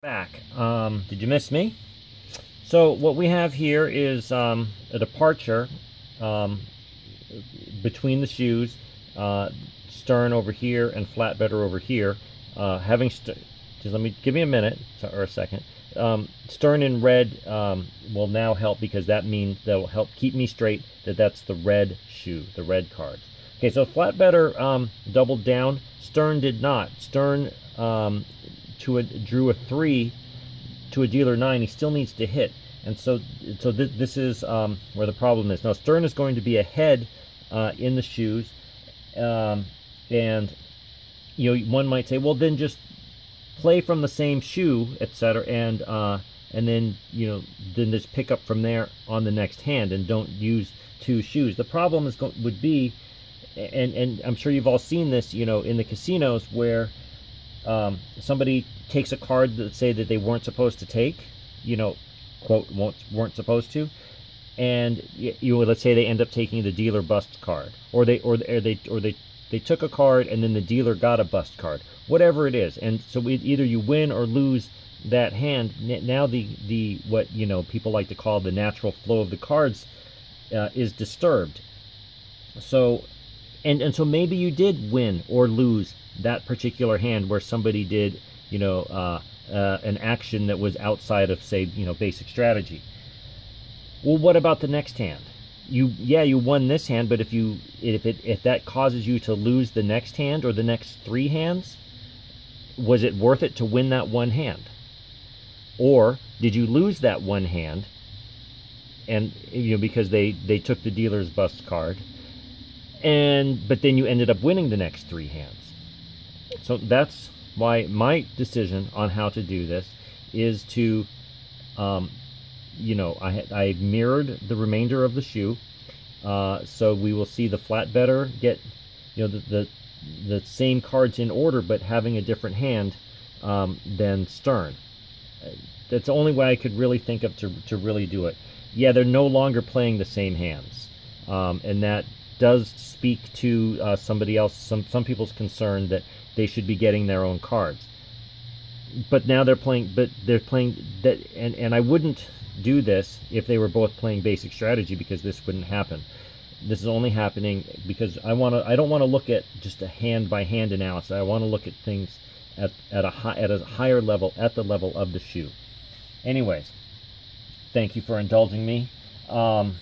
Back. Did you miss me? So what we have here is a departure um, between the shoes, Stearn over here and Flatbetter over here. Just give me a minute or a second. Stearn in red will now help because that means that will help keep me straight that that's the red shoe, the red card. Okay, so Flatbetter doubled down. Stearn did not. Stearn drew a 3 to a dealer 9. He still needs to hit, and so this is where the problem is. Now Stearn is going to be ahead in the shoes, and one might say, well, then just play from the same shoe, etc., and then then just pick up from there on the next hand and don't use two shoes. The problem would be, and I'm sure you've all seen this, in the casinos where somebody takes a card that say that they weren't supposed to take, quote, weren't supposed to, and let's say they end up taking the dealer bust card, or they took a card and then the dealer got a bust card, whatever it is, and so either you win or lose that hand. Now the what people like to call the natural flow of the cards is disturbed. So and so maybe you did win or lose that particular hand where somebody did an action that was outside of, say, basic strategy. Well, what about the next hand? You won this hand, but if that causes you to lose the next hand or the next 3 hands, was it worth it to win that one hand? Or did you lose that one hand and because they took the dealer's bust card, but then you ended up winning the next 3 hands? So that's why my decision on how to do this is to, I mirrored the remainder of the shoe. So we will see the Flatbetter get, the same cards in order, but having a different hand than Stearn. That's the only way I could really think of to really do it. Yeah, they're no longer playing the same hands, and that does speak to somebody else, some people's concern that they should be getting their own cards. But now they're playing that, and I wouldn't do this if they were both playing basic strategy, because this wouldn't happen. This is only happening because I don't want to look at just a hand by hand analysis. I want to look at things at a higher level, at the level of the shoe. Anyways, thank you for indulging me. One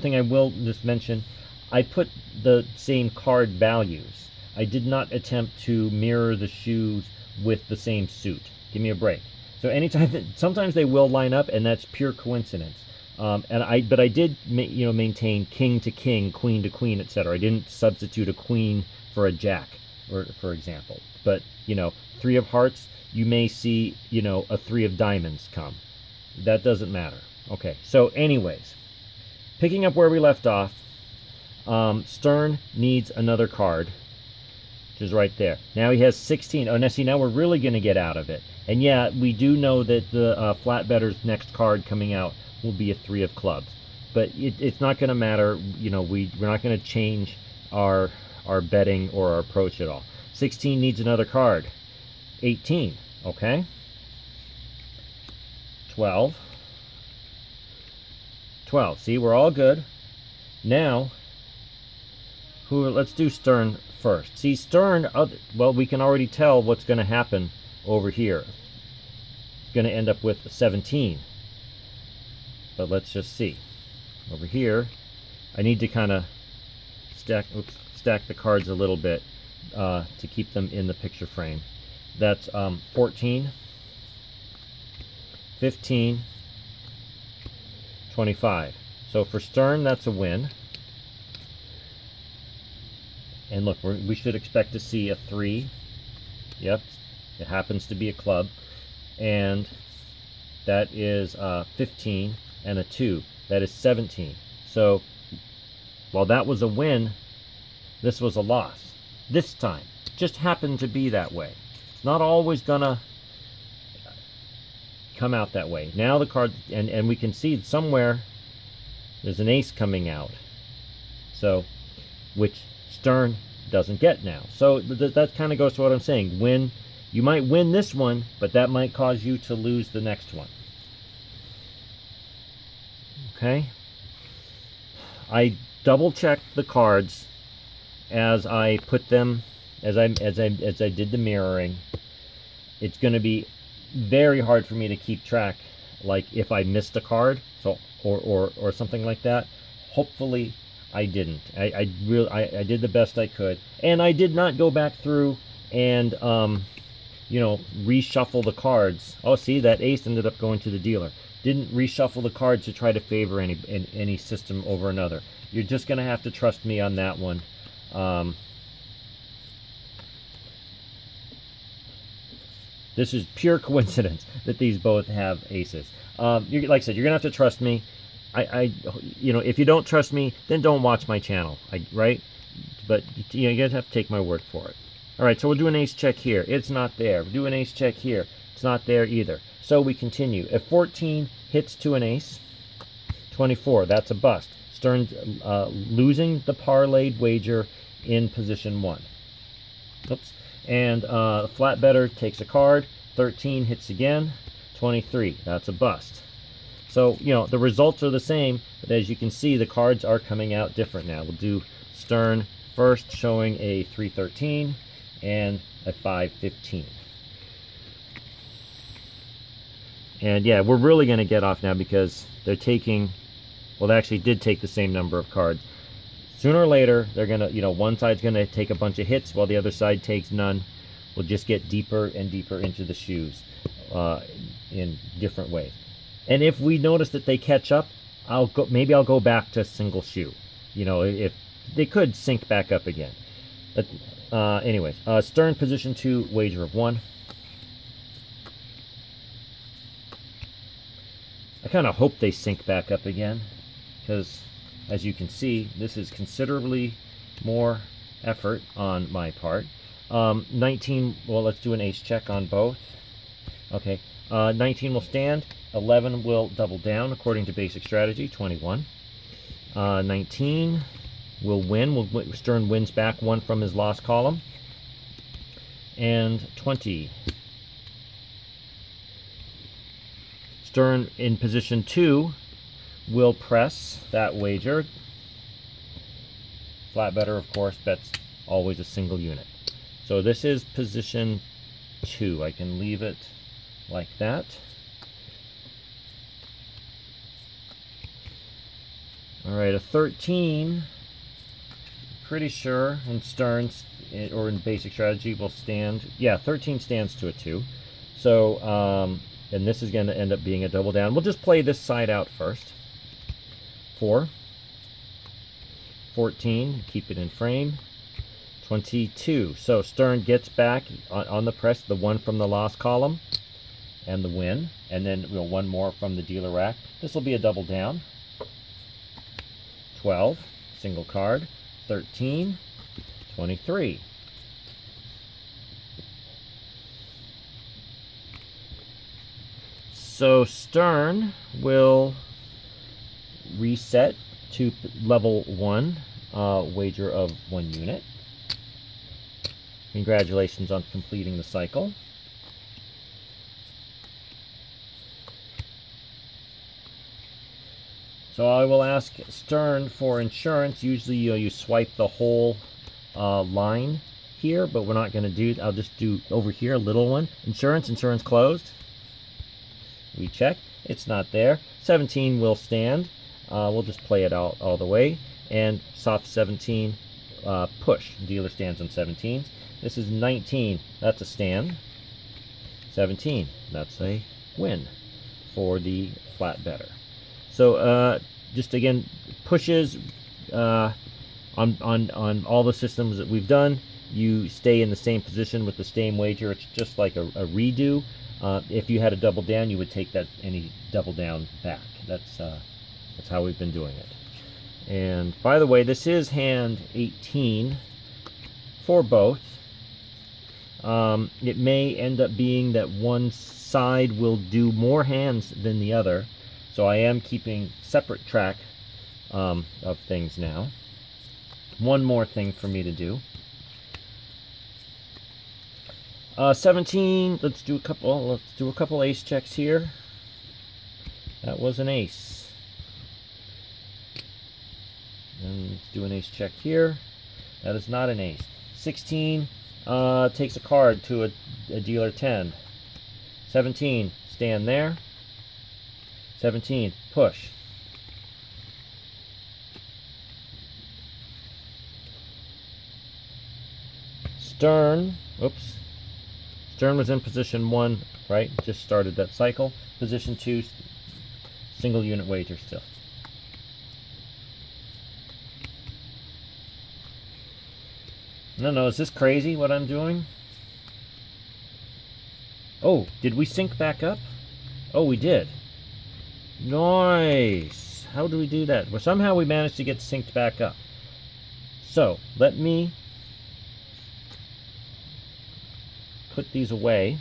thing I will just mention, I put the same card values. I did not attempt to mirror the shoes with the same suit. Give me a break. So sometimes they will line up, and that's pure coincidence. But I did maintain king to king, queen to queen, etc. I didn't substitute a queen for a jack, for example. But 3 of hearts, you may see a 3 of diamonds come. That doesn't matter. Okay. So anyways, picking up where we left off. Stearn needs another card, which is right there. Now he has 16. Oh, now we're really going to get out of it. And yeah, we do know that the Flatbetter's next card coming out will be a 3 of clubs. But it's not going to matter. We're not going to change our betting or our approach at all. 16 needs another card. 18. Okay. 12. 12. See, we're all good. Now, let's do Stearn first. See, Stearn, well, we can already tell what's going to happen over here. It's going to end up with 17. But let's just see. Over here, I need to kind of stack the cards a little bit to keep them in the picture frame. That's 14, 15, 25. So for Stearn, that's a win. And look, we should expect to see a 3. Yep, it happens to be a club. And that is 15, and a 2. That is 17. So while that was a win, this was a loss. This time. Just happened to be that way. Not always gonna come out that way. Now the card, and we can see somewhere there's an ace coming out. So, which Stearn doesn't get now. So that kind of goes to what I'm saying. When You might win this one, but that might cause you to lose the next one. Okay? I double checked the cards as I put them, as I did the mirroring. It's going to be very hard for me to keep track, like if I missed a card, so or something like that. Hopefully I didn't. I did the best I could, and I did not go back through and you know, reshuffle the cards. Oh, see, that ace ended up going to the dealer. Didn't reshuffle the cards to try to favor any system over another. You're just going to have to trust me on that one. This is pure coincidence that these both have aces. Like I said, you're going to have to trust me. You know, if you don't trust me, then don't watch my channel, right? But you know, you're going to have to take my word for it. All right, so we'll do an ace check here. It's not there. We'll do an ace check here. It's not there either. So we continue. If 14 hits to an ace, 24, that's a bust. Stearn's losing the parlayed wager in position 1. Oops. And flat better takes a card. 13 hits again. 23, that's a bust. So, you know, the results are the same, but as you can see, the cards are coming out different now. We'll do Stearn first, showing a 3-13 and a 5-15. And yeah, we're really going to get off now because they're taking, well, they actually did take the same number of cards. Sooner or later, they're going to, you know, one side's going to take a bunch of hits while the other side takes none. We'll just get deeper and deeper into the shoes in different ways. And if we notice that they catch up, maybe I'll go back to single shoe. You know, if they could sync back up again. But anyways, Stearn position 2, wager of 1. I kind of hope they sync back up again, because as you can see, this is considerably more effort on my part. 19, well, let's do an ace check on both. Okay, 19 will stand, 11 will double down according to basic strategy, 21. 19 will win, Stearn wins back 1 from his lost column. And 20. Stearn in position 2 will press that wager. Flat better, of course, bets always a single unit. So this is position 2. I can leave it like that. All right, a 13, pretty sure in Stearn's, or in basic strategy, will stand. Yeah, 13 stands to a 2. So, and this is going to end up being a double down. We'll just play this side out first. 4. 14, keep it in frame. 22. So Stearn gets back on the press the 1 from the lost column and the win. And then we'll 1 more from the dealer rack. This will be a double down. 12, single card. 13, 23. So Stearn will reset to level 1, wager of 1 unit. Congratulations on completing the cycle. So I will ask Stearn for insurance. Usually you swipe the whole line here, but we're not going to do, I'll just do over here, a little one. Insurance closed. We check, it's not there. 17 will stand. We'll just play it out all the way. And soft 17, push. Dealer stands on 17s. This is 19, that's a stand. 17, that's a win for the flat better. So just again, pushes on all the systems that we've done. You stay in the same position with the same wager. It's just like a redo. If you had a double down, you would take that any double down back. That's how we've been doing it. And by the way, this is hand 18 for both. It may end up being that one side will do more hands than the other. So I am keeping separate track of things now. One more thing for me to do. 17. Let's do a couple ace checks here. That was an ace. And let's do an ace check here. That is not an ace. 16 takes a card to a dealer 10. 17, stand there. 17, push. Stearn, oops. Stearn was in position 1, right? Just started that cycle. Position 2, single unit wager still. No, is this crazy what I'm doing? Oh, did we sync back up? Oh, we did. Nice. How do we do that? Well, somehow we managed to get synced back up. So, let me put these away.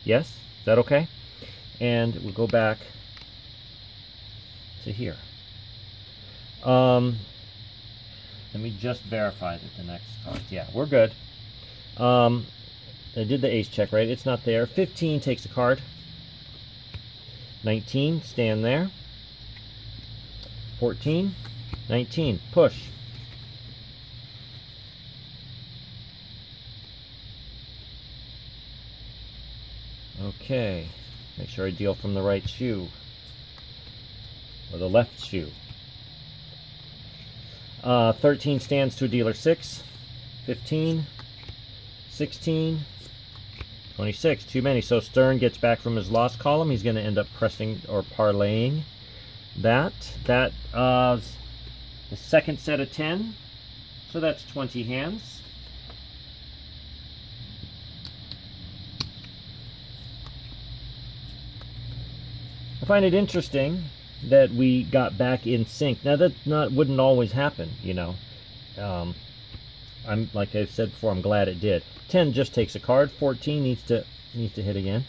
Yes? Is that okay? And we'll go back to here. Let me just verify that the next card. Yeah, we're good. I did the ace check, right? It's not there. 15 takes a card. 19, stand there. 14, 19, push. Okay, make sure I deal from the right shoe, or the left shoe. 13 stands to a dealer 6, 15, 16, 26, too many. So Stearn gets back from his loss column. He's going to end up pressing or parlaying that. That the second set of 10, so that's 20 hands. I find it interesting that we got back in sync. Now that wouldn't always happen, you know. I'm like I've said before, I'm glad it did. 10 just takes a card. 14 needs to hit again.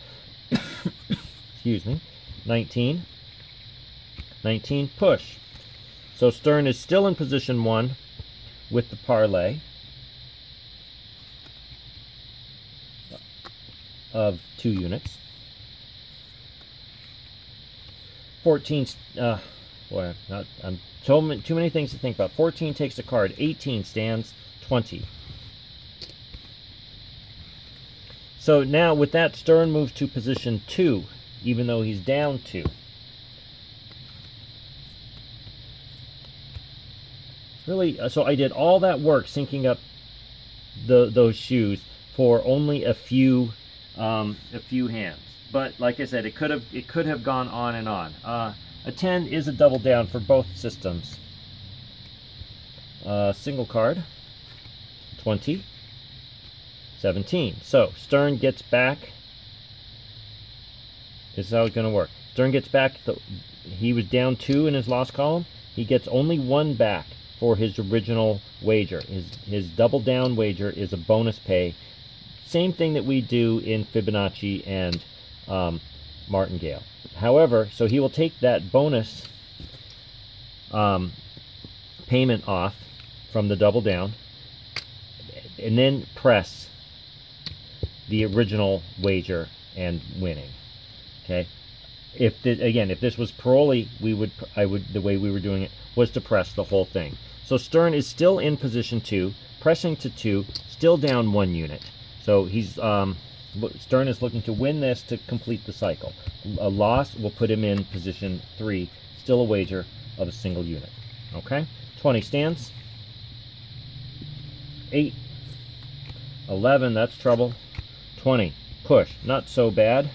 Excuse me. 19, push. So Stearn is still in position 1 with the parlay of 2 units. 14, boy, I'm too many things to think about. 14 takes a card. 18 stands. 20. So now with that, Stearn moves to position 2, even though he's down 2. Really, so I did all that work syncing up those shoes for only a few hands. But like I said, it could have gone on and on. A 10 is a double down for both systems. Single card. 20. 17. So Stearn gets back. This is how it's going to work. Stearn gets back. He was down 2 in his loss column. He gets only 1 back for his original wager. His double down wager is a bonus pay. Same thing that we do in Fibonacci and Martingale. However, so he will take that bonus payment off from the double down and then press the original wager and winning. Okay. If this was parolee, the way we were doing it was to press the whole thing. So Stearn is still in position 2, pressing to 2, still down 1 unit. So he's Stearn is looking to win this to complete the cycle. A loss will put him in position 3, still a wager of a single unit. Okay? 20 stands. 8. 11, that's trouble. 20, push. Not so bad.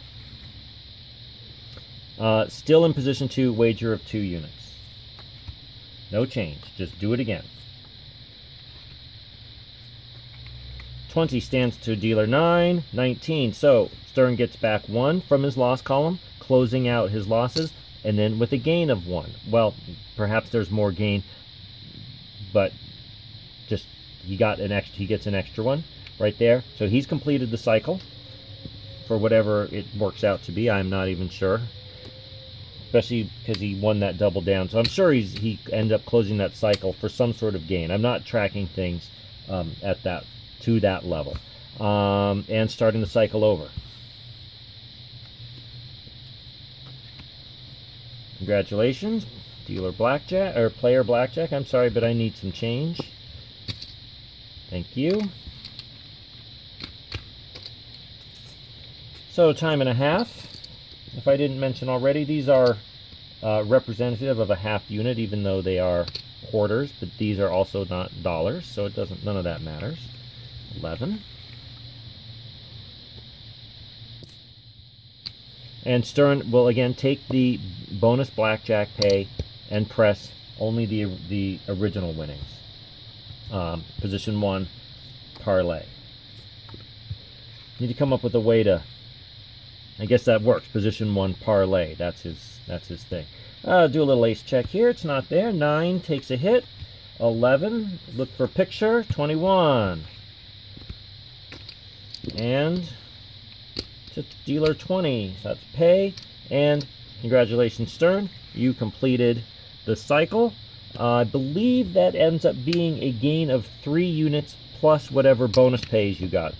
Still in position 2, wager of 2 units. No change. Just do it again. 20 stands to dealer 9. 19. So Stearn gets back 1 from his loss column, closing out his losses, and then with a gain of 1. Well, perhaps there's more gain, but just he gets an extra one right there. So he's completed the cycle for whatever it works out to be. I'm not even sure, especially because he won that double down. So I'm sure he ended up closing that cycle for some sort of gain. I'm not tracking things to that level. and starting the cycle over. Congratulations, dealer blackjack, or player blackjack. I'm sorry, but I need some change. Thank you. So time and a half. If I didn't mention already, these are representative of a half unit, even though they are quarters, but these are also not dollars, so it doesn't, none of that matters. 11. And Stearn will again take the bonus blackjack pay and press only the original winnings. Position 1, parlay. Need to come up with a way to, I guess that works. Position 1, parlay. That's his thing. Do a little ace check here. It's not there. 9 takes a hit. 11. Look for picture. 21. And to dealer 20. So that's pay. And congratulations, Stearn. You completed the cycle. I believe that ends up being a gain of 3 units plus whatever bonus pays you got.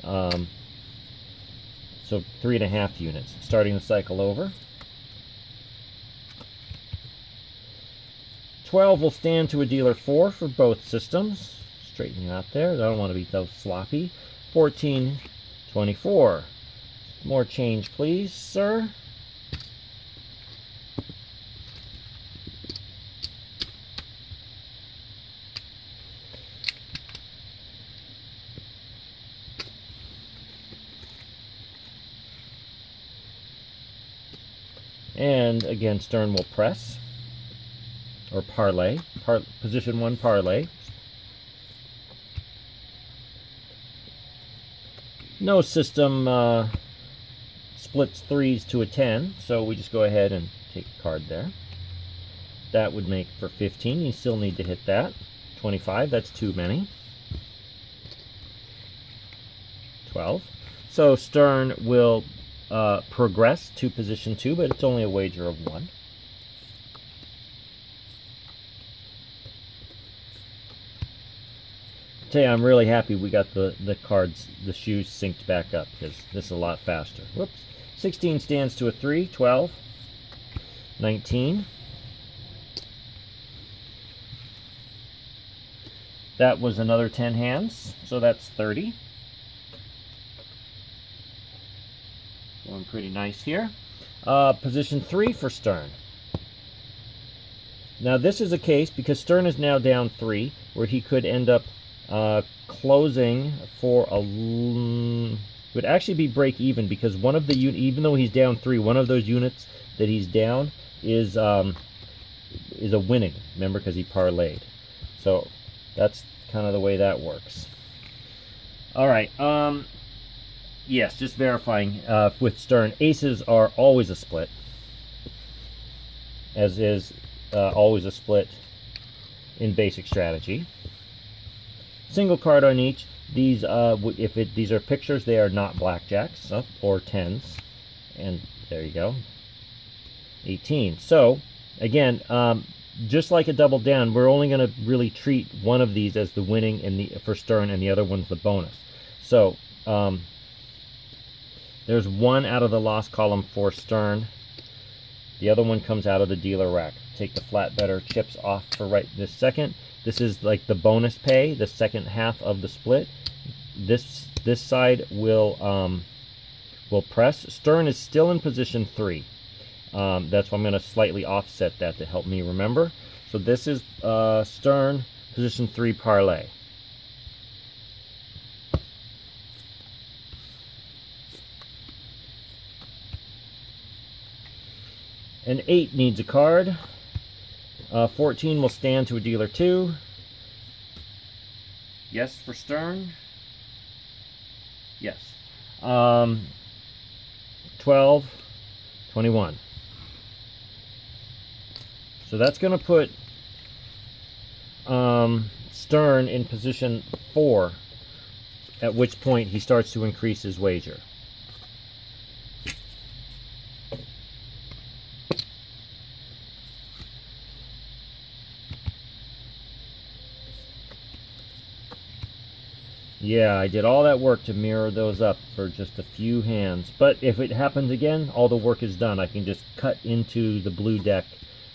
So 3.5 units. Starting the cycle over. 12 will stand to a dealer 4 for both systems. Straighten you out there. I don't want to be so sloppy. 14, 24. More change, please, sir. And again, Stearn will press, or parlay, position 1 parlay. No system splits 3s to a 10, so we just go ahead and take a card there. That would make for 15. You still need to hit that. 25, that's too many. 12. So Stearn will progress to position 2, but it's only a wager of 1. Tell you, I'm really happy we got the cards, the shoes synced back up, because this is a lot faster. Whoops. 16 stands to a 3. 12. 19. That was another 10 hands, so that's 30. Going pretty nice here. Position 3 for Stearn. Now this is a case, because Stearn is now down 3, where he could end up closing for a, would actually be break even, because one of the even though he's down 3, one of those units that he's down is a winning. Remember, because he parlayed. So that's kind of the way that works. All right. Yes, just verifying with Stearn, aces are always a split, as is always a split in basic strategy. Single card on each. These, these are pictures, they are not blackjacks or 10s. And there you go. 18. So, again, just like a double down, we're only going to really treat one of these as the winning for Stearn, and the other one's the bonus. So, there's 1 out of the loss column for Stearn. The other one comes out of the dealer rack. Take the flat better chips off for right this second. This is like the bonus pay, the second half of the split. This side will press. Stearn is still in position 3. That's why I'm going to slightly offset that to help me remember. So this is Stearn, position 3 parlay. An 8 needs a card. 14 will stand to a dealer 2. Yes for Stearn. Yes. 12, 21. So that's going to put Stearn in position 4, at which point he starts to increase his wager. Yeah, I did all that work to mirror those up for just a few hands. But if it happens again, all the work is done. I can just cut into the blue deck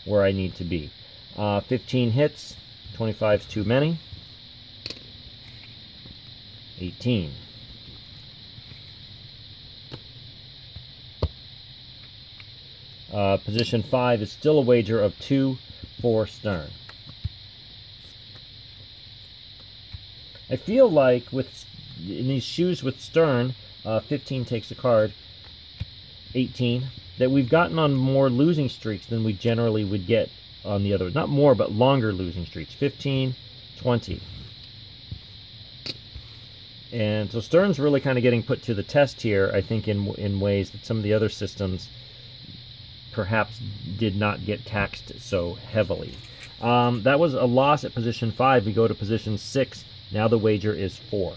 where I need to be. 15 hits, 25's too many. 18. Position 5 is still a wager of 2 for Stearn. I feel like in these shoes with Stearn, 15 takes a card, 18, that we've gotten on more losing streaks than we generally would get on the other. Not more, but longer losing streaks. 15, 20. And so Stearn's really kind of getting put to the test here, I think, in ways that some of the other systems perhaps did not get taxed so heavily. That was a loss at position 5. We go to position 6. Now the wager is 4.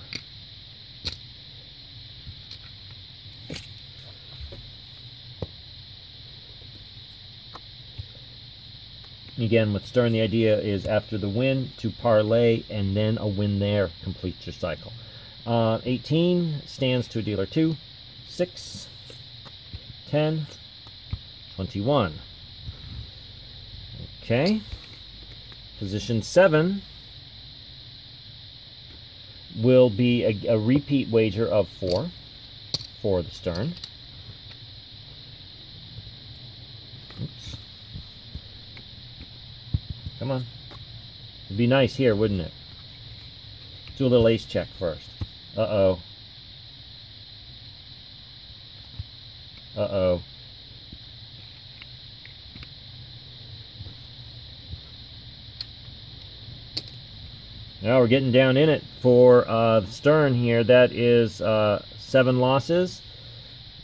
Again, with Stearn, the idea is after the win to parlay, and then a win there completes your cycle. 18 stands to a dealer 2, 6, 10, 21. Okay. Position 7 will be a repeat wager of 4 for the Stearn. Oops. Come on. It'd be nice here, wouldn't it? Do a little ace check first. Uh-oh. Uh-oh. Now we're getting down in it for Stearn here. That is 7 losses,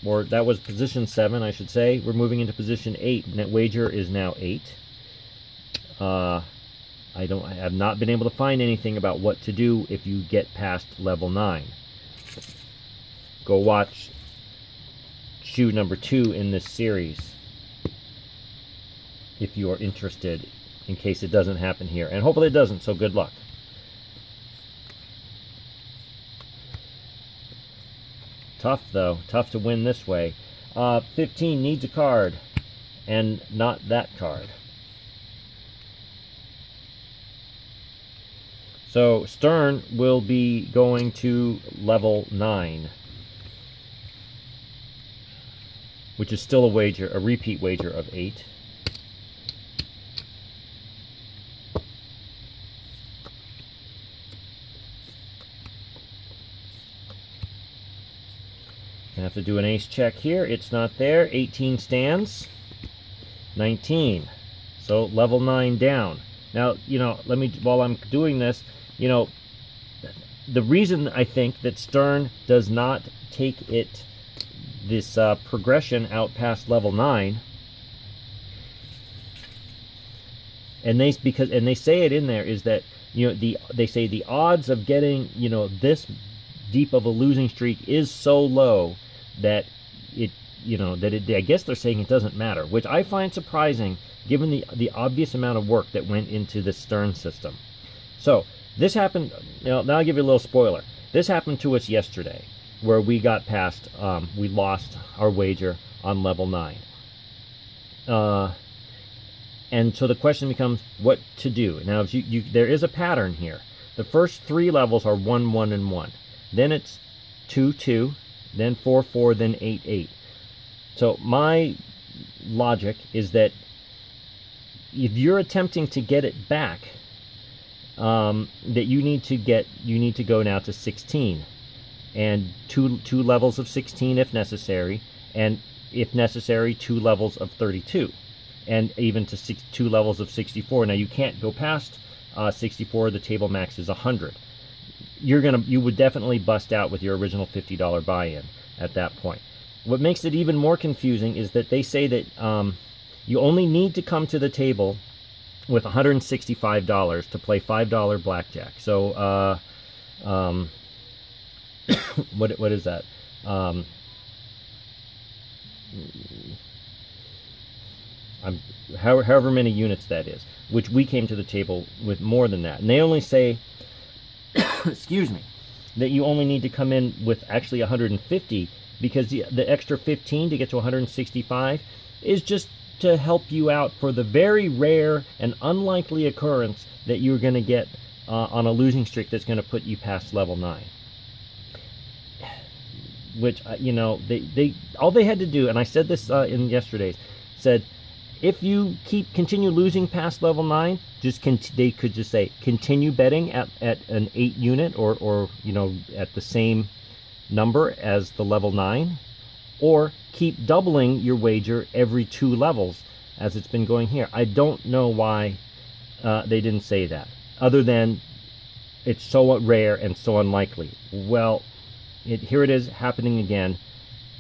or that was position 7, I should say. We're moving into position 8. Net wager is now 8. I have not been able to find anything about what to do if you get past level 9. Go watch shoe number 2 in this series if you are interested, in case it doesn't happen here. And hopefully it doesn't, so good luck. Tough, though. Tough to win this way. 15 needs a card, and not that card. So Stearn will be going to level 9, which is still a wager, a repeat wager of 8. I have to do an ace check here. It's not there. 18 stands. 19. So level 9 down. Now, let me, while I'm doing this, the reason I think that Stearn does not take this progression out past level 9, and they say it in there, is that they say the odds of getting this deep of a losing streak is so low that I guess they're saying it doesn't matter, which I find surprising given the obvious amount of work that went into the Stearn system. So this happened. Now I'll give you a little spoiler. This happened to us yesterday, where we got past. We lost our wager on level 9. And so the question becomes what to do. Now, if there is a pattern here. The first 3 levels are 1, 1, and 1. Then it's 2, 2, then 4, 4, then 8, 8. So my logic is that if you're attempting to get it back, that you need to go now to 16, and two levels of 16 if necessary, and if necessary 2 levels of 32, and even to 2 levels of 64. Now you can't go past 64. The table max is 100. You would definitely bust out with your original $50 buy-in at that point. What makes it even more confusing is that they say that you only need to come to the table with $165 to play $5 blackjack. So what is that? However many units that is, which we came to the table with more than that. And they only say excuse me, that you only need to come in with actually 150, because the extra 15 to get to 165 is just to help you out for the very rare and unlikely occurrence that you're going to get on a losing streak that's going to put you past level 9. Which, you know, they all they had to do, and I said this in yesterday's, said if you continue losing past level 9, they could just say continue betting at an 8 unit or you know, at the same number as the level 9, or keep doubling your wager every 2 levels as it's been going here. I don't know why they didn't say that, other than it's so rare and so unlikely. Well, here it is happening again.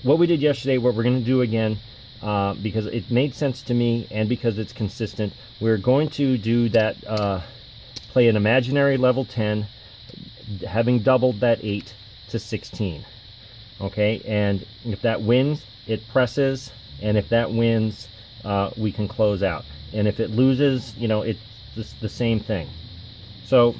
What we did yesterday, what we're going to do again, because it made sense to me and because it's consistent, we're going to do that, play an imaginary level 10, having doubled that 8 to 16. Okay, and if that wins, it presses, and if that wins, we can close out. And if it loses, you know, it's the same thing. So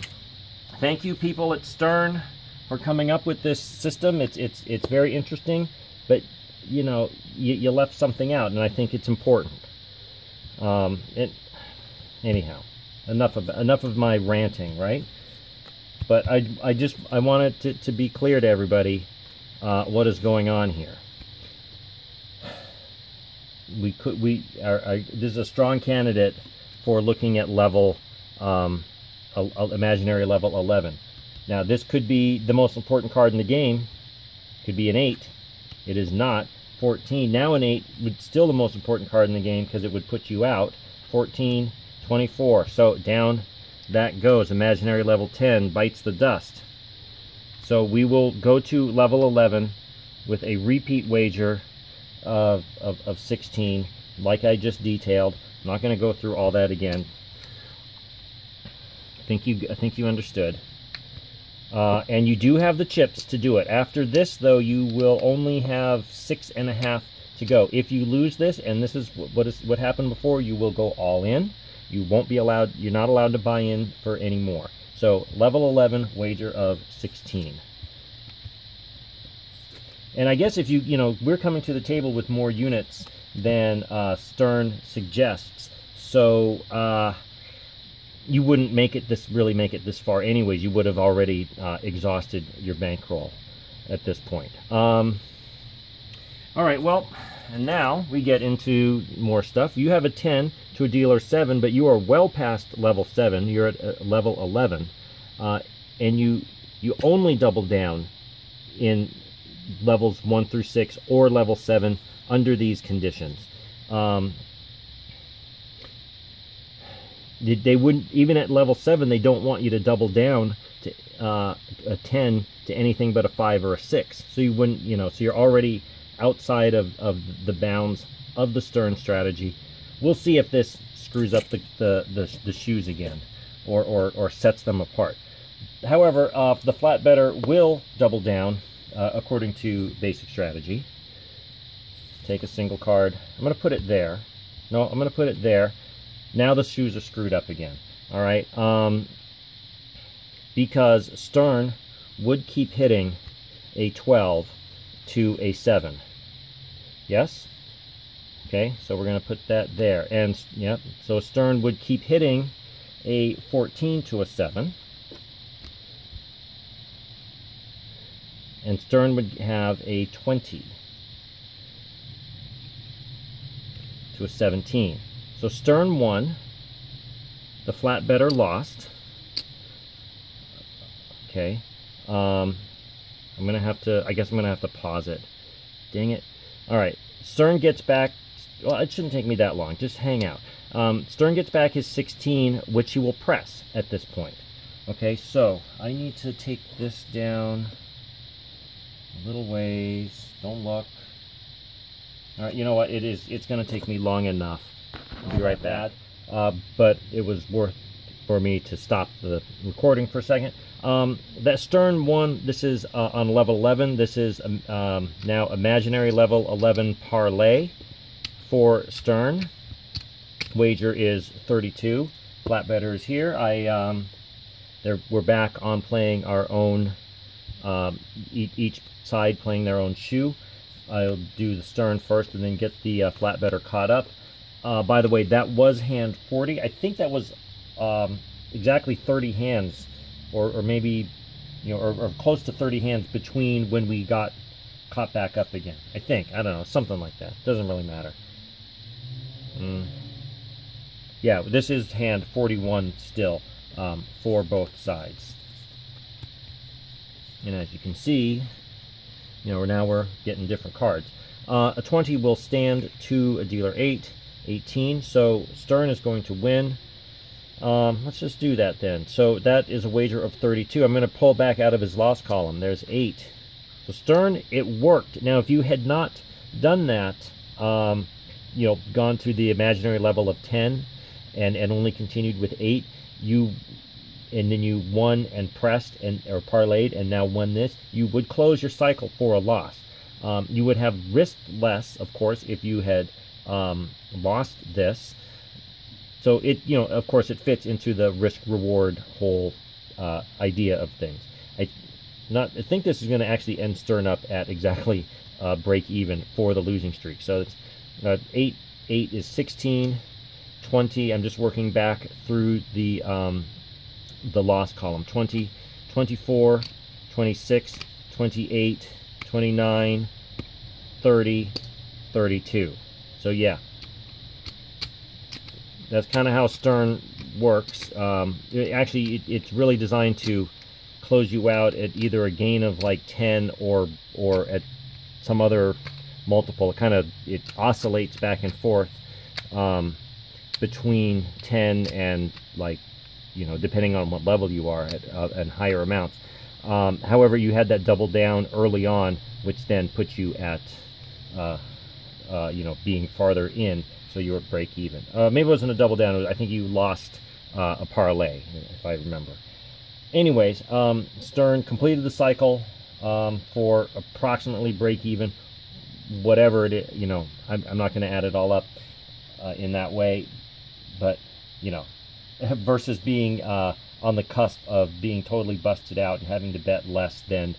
thank you, people at Stearn, for coming up with this system. It's very interesting, but you know, you left something out, and I think it's important. Anyhow, enough of my ranting, right? But I wanted to be clear to everybody what is going on here. This is a strong candidate for looking at level imaginary level 11. Now, this could be the most important card in the game. Could be an 8. It is not. 14. Now an 8 would still the most important card in the game, because it would put you out. 14, 24. So down that goes. Imaginary level 10 bites the dust. So we will go to level 11 with a repeat wager of 16, like I just detailed. I'm not going to go through all that again. I think you understood. And you do have the chips to do it. After this, though, you will only have 6.5 to go. If you lose this, and this is what happened before, you will go all in. You won't be allowed. You're not allowed to buy in for any more. So level 11 wager of 16. And I guess if you know, we're coming to the table with more units than Stearn suggests. So you wouldn't really make it this far anyways. You would have already exhausted your bankroll at this point. All right, well, and now we get into more stuff. You have a 10 to a dealer 7, but you are well past level 7. You're at level 11, and you only double down in levels 1 through 6 or level 7 under these conditions. They wouldn't, even at level 7, they don't want you to double down to a 10 to anything but a 5 or a 6. So you wouldn't, you know, so you're already outside of the bounds of the Stearn strategy. We'll see if this screws up the shoes again, or sets them apart. However, the flat better will double down according to basic strategy. Take a single card. I'm going to put it there. No, I'm going to put it there. Now the shoes are screwed up again. All right, because Stearn would keep hitting a 12 to a 7. Yes? Okay, so we're going to put that there. And, yeah, so Stearn would keep hitting a 14 to a 7. And Stearn would have a 20 to a 17. So Stearn won. The flat better lost. Okay. I'm gonna have to. I guess I'm gonna have to pause it. Dang it! All right. Stearn gets back. Well, it shouldn't take me that long. Just hang out. Stearn gets back his 16, which he will press at this point. Okay. So I need to take this down a little ways. Don't look. All right. You know what? It's gonna take me long enough. I'll be right back. But it was worth for me to stop the recording for a second. That Stearn won. This is on level 11. This is now imaginary level 11 parlay for Stearn. Wager is 32. Flat better is here. We're back on playing our own each side playing their own shoe. I'll do the Stearn first and then get the flat better caught up. By the way, that was hand 40. I think that was exactly 30 hands, or maybe, you know, or close to 30 hands between when we got caught back up again. I think. I don't know. Something like that. Doesn't really matter. Yeah, this is hand 41 still for both sides. And as you can see, you know, now we're getting different cards. A 20 will stand to a dealer 8, 18. So Stearn is going to win. Let's just do that then. So that is a wager of 32. I'm going to pull back out of his loss column. There's 8. So Stearn, it worked. Now, if you had not done that, you know, gone to the imaginary level of 10 and only continued with 8, and then you won and pressed or parlayed and now won this, you would close your cycle for a loss. You would have risked less, of course, if you had lost this. So it, you know, of course, it fits into the risk-reward whole idea of things. I think this is going to actually end Stearn up at exactly break even for the losing streak. So it's 8 is 16, 20. I'm just working back through the loss column. 20, 24, 26, 28, 29, 30, 32. So yeah, that's kind of how Stearn works. Actually, it's really designed to close you out at either a gain of like 10 or at some other multiple. It oscillates back and forth between 10 and, like, you know, depending on what level you are at and higher amounts. However, you had that double down early on, which then puts you at you know, being farther in, so you were at break even. Maybe it wasn't a double down. I think you lost a parlay, if I remember. Anyways, Stearn completed the cycle for approximately break even, whatever it is. You know, I'm not going to add it all up in that way, but, you know, versus being on the cusp of being totally busted out and having to bet less than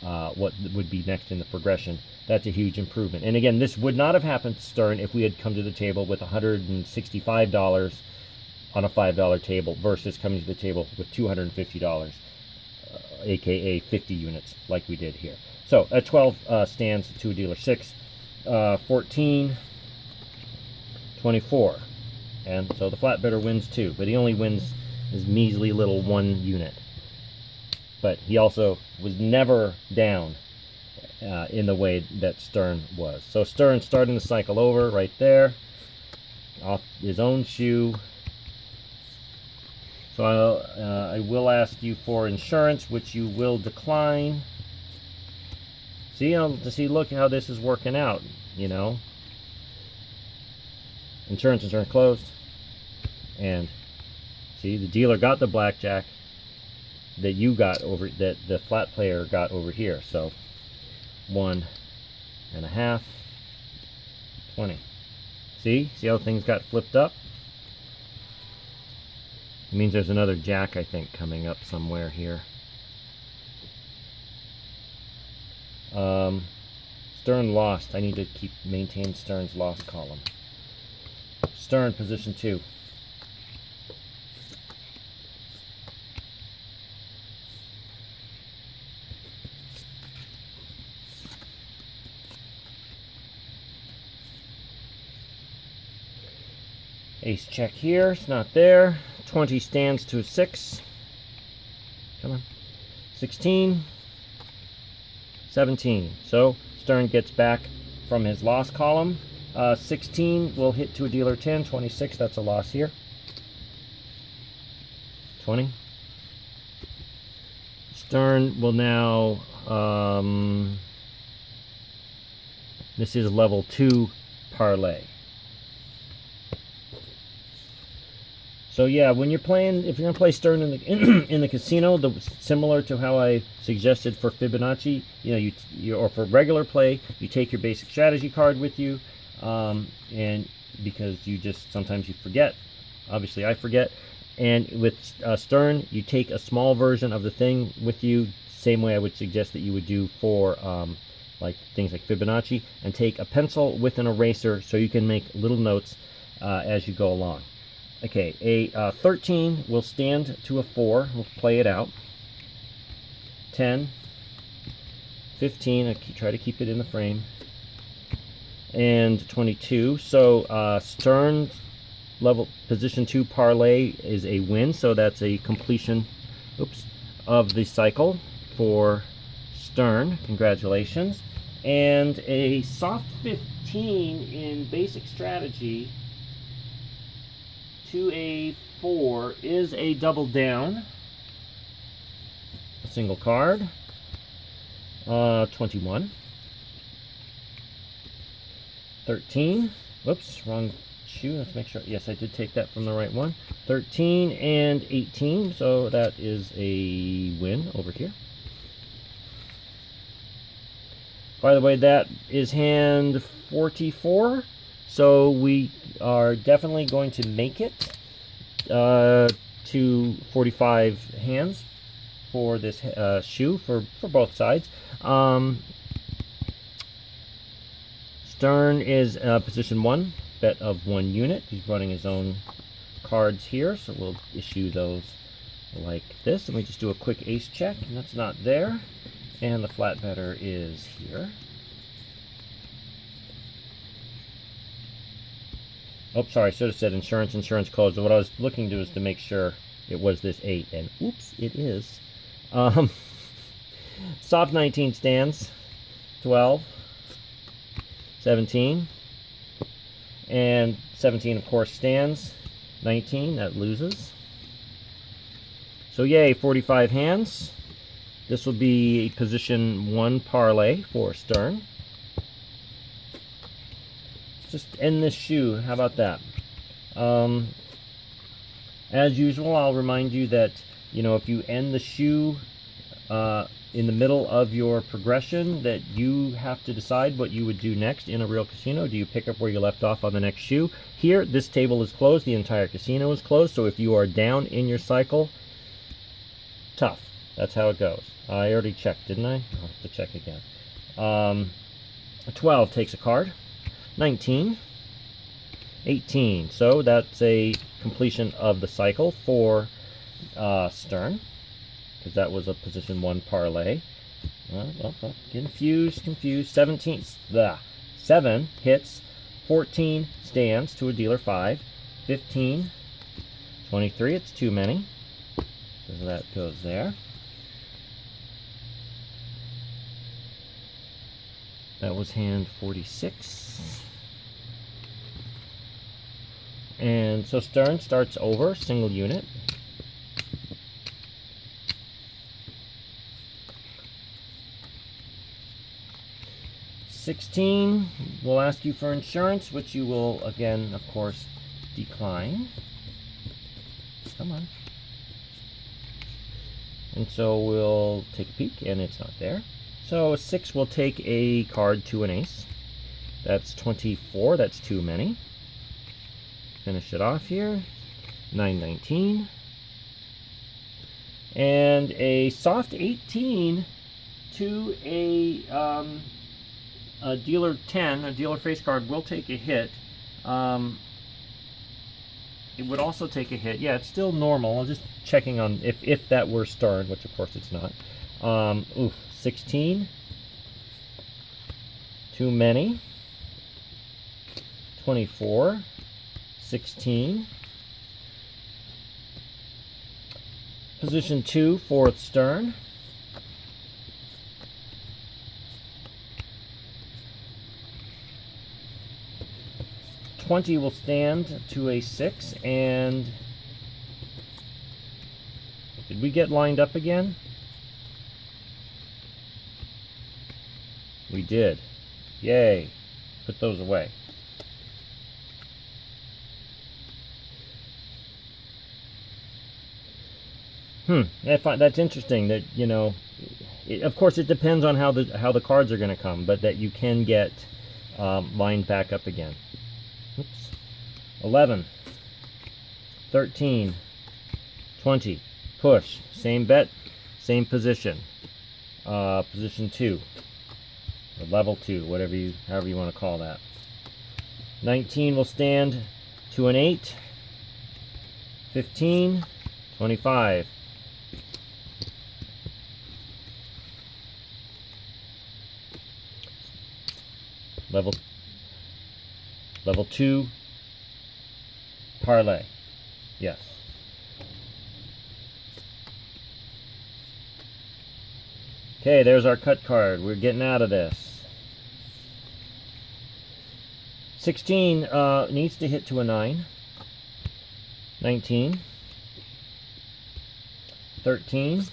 what would be next in the progression. That's a huge improvement. And again, this would not have happened to Stearn if we had come to the table with $165 on a $5 table versus coming to the table with $250, aka 50 units like we did here. So at 12 stands to a dealer 6, 14, 24. And so the flat better wins too, but he only wins his measly little 1 unit. But he also was never down in the way that Stearn was. So Stearn starting the cycle over right there, off his own shoe. So I will ask you for insurance, which you will decline. See, look how this is working out, you know. Insurance closed. And see, the dealer got the blackjack that you got over, that the flat player got over here. So 1.5, 20. See how things got flipped up? It means there's another jack, I think, coming up somewhere here. Stearn lost. I need to maintain Stearn's loss column. Stearn position 2. Ace check here, it's not there. 20 stands to 6. Come on. 16. 17. So Stearn gets back from his loss column. 16 will hit to a dealer 10. 26, that's a loss here. 20. Stearn will now, this is level 2 parlay. So yeah, when you're playing, if you're going to play Stearn in the casino, similar to how I suggested for Fibonacci, you know, or for regular play, you take your basic strategy card with you, and because sometimes you forget. Obviously, I forget. And with Stearn, you take a small version of the thing with you, same way I would suggest that you would do for like things like Fibonacci, and take a pencil with an eraser so you can make little notes as you go along. Okay, a 13 will stand to a 4. We'll play it out. 10, 15, I try to keep it in the frame, and 22. So Stearn level position 2 parlay is a win, so that's a completion, oops, of the cycle for Stearn. Congratulations. And a soft 15 in basic strategy to a 4 is a double down. A single card. 21. 13. Whoops, wrong shoe. Let's make sure. Yes, I did take that from the right one. 13 and 18. So that is a win over here. By the way, that is hand 44. So we are definitely going to make it to 45 hands for this shoe for both sides. Stearn is position 1, bet of 1 unit. He's running his own cards here, so we'll issue those like this. And we just do a quick ace check, and that's not there. And the flat better is here. Oh, sorry, I should have said insurance closed. What I was looking to is to make sure it was this 8, and oops, it is. Soft 19 stands. 12. 17. And 17, of course, stands. 19, that loses. So yay, 45 hands. This will be position 1 parlay for Stearn. Just end this shoe. How about that? As usual, I'll remind you that, you know, if you end the shoe in the middle of your progression, that you have to decide what you would do next in a real casino. Do you pick up where you left off on the next shoe? Here, this table is closed. The entire casino is closed. So if you are down in your cycle, tough. That's how it goes. I already checked, didn't I? I'll have to check again. 12 takes a card. 19. 18. So that's a completion of the cycle for Stearn, because that was a position 1 parlay. Confused. 17. 7 hits. 14 stands to a dealer 5. 15. 23. It's too many. So that goes there. That was hand 46. And so Stearn starts over, single unit. $16 will ask you for insurance, which you will, again, of course, decline. Come on. And so we'll take a peek, and it's not there. So 6 will take a card to an ace. That's 24. That's too many. Finish it off here. 9-19. And a soft 18 to a dealer 10. A dealer face card will take a hit. It would also take a hit. Yeah, it's still normal. I'm just checking on if that were Stearn, which of course it's not. 16. Too many. 24. 16. Position 2 for Stearn. $20 will stand to a 6, and did we get lined up again? We did. Yay. Put those away. I find that's interesting that, you know, of course it depends on how the cards are going to come, but that you can get lined back up again. Oops. 11, 13, 20. Push. Same bet, same position. Position 2. Or level 2, however you want to call that. 19 will stand to an 8. 15. 25. Level 2. Parlay. Yes. Okay, there's our cut card. We're getting out of this. 16 needs to hit to a 9. 19. 13.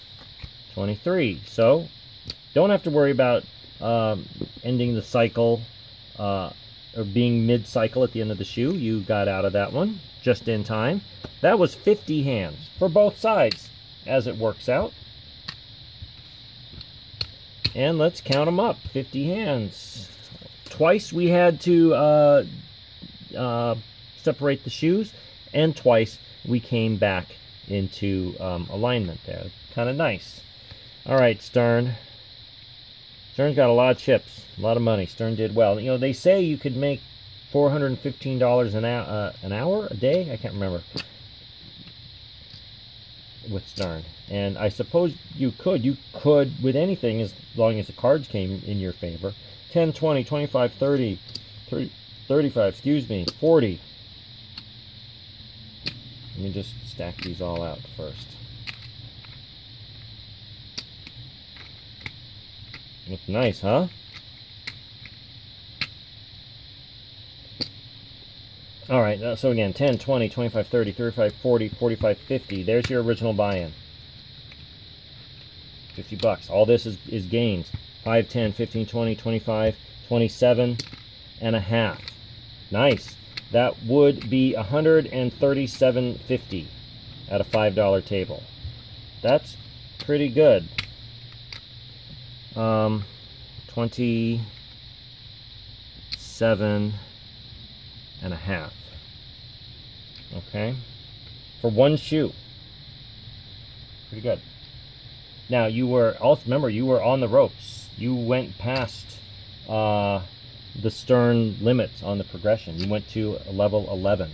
23. So, don't have to worry about ending the cycle or being mid-cycle at the end of the shoe. You got out of that one just in time. That was 50 hands for both sides as it works out. And let's count them up. 50 hands. Twice we had to separate the shoes, and twice we came back into alignment there. Kind of nice. All right, Stearn. Stearn's got a lot of chips, a lot of money. Stearn did well. You know, they say you could make $415 an hour, a day? I can't remember. With Stearn. And I suppose you could with anything as long as the cards came in your favor. 10, 20, 25, 30, 35, excuse me, 40. Let me just stack these all out first. Looks nice, huh? All right, so again, 10, 20, 25, 30, 35, 40, 45, 50. There's your original buy-in. 50 bucks. All this is gains. 5, 10, 15, 20, 25, 27 and a half. Nice. That would be $137.50 at a $5 table. That's pretty good. 27 and a half. Okay, for one shoe. Pretty good. Now you were also, remember, you were on the ropes. You went past the Stearn limits on the progression. You went to level 11.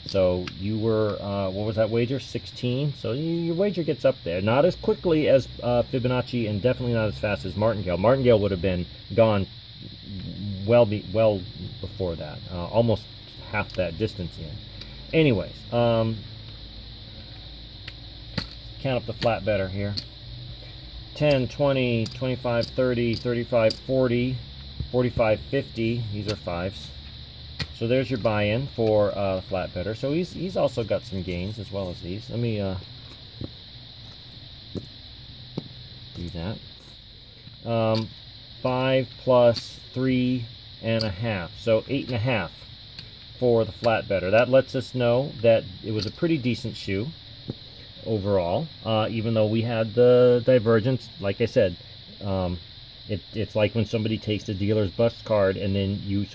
So you were, what was that wager? 16. So your wager gets up there. Not as quickly as Fibonacci, and definitely not as fast as Martingale. Martingale would have been gone well before that. Almost half that distance in. Anyways, count up the flat better here. 10, 20, 25, 30, 35, 40, 45, 50. These are fives. So there's your buy-in for flat better. So he's also got some gains as well as these. Let me do that. 5 plus 3.5. So 8.5 for the flat better. That lets us know that it was a pretty decent shoe overall, even though we had the divergence. Like I said, it's like when somebody takes the dealer's bust card and then you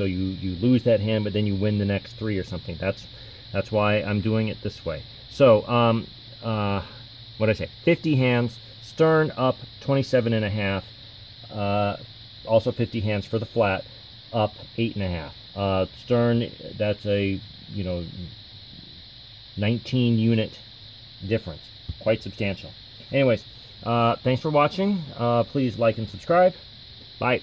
lose that hand, but then you win the next 3 or something. That's why I'm doing it this way. So what did I say? 50 hands. Stearn up 27.5. Also 50 hands for the flat, up 8.5. Stearn, that's a 19 unit difference, quite substantial. Anyways, thanks for watching. Please like and subscribe. Bye.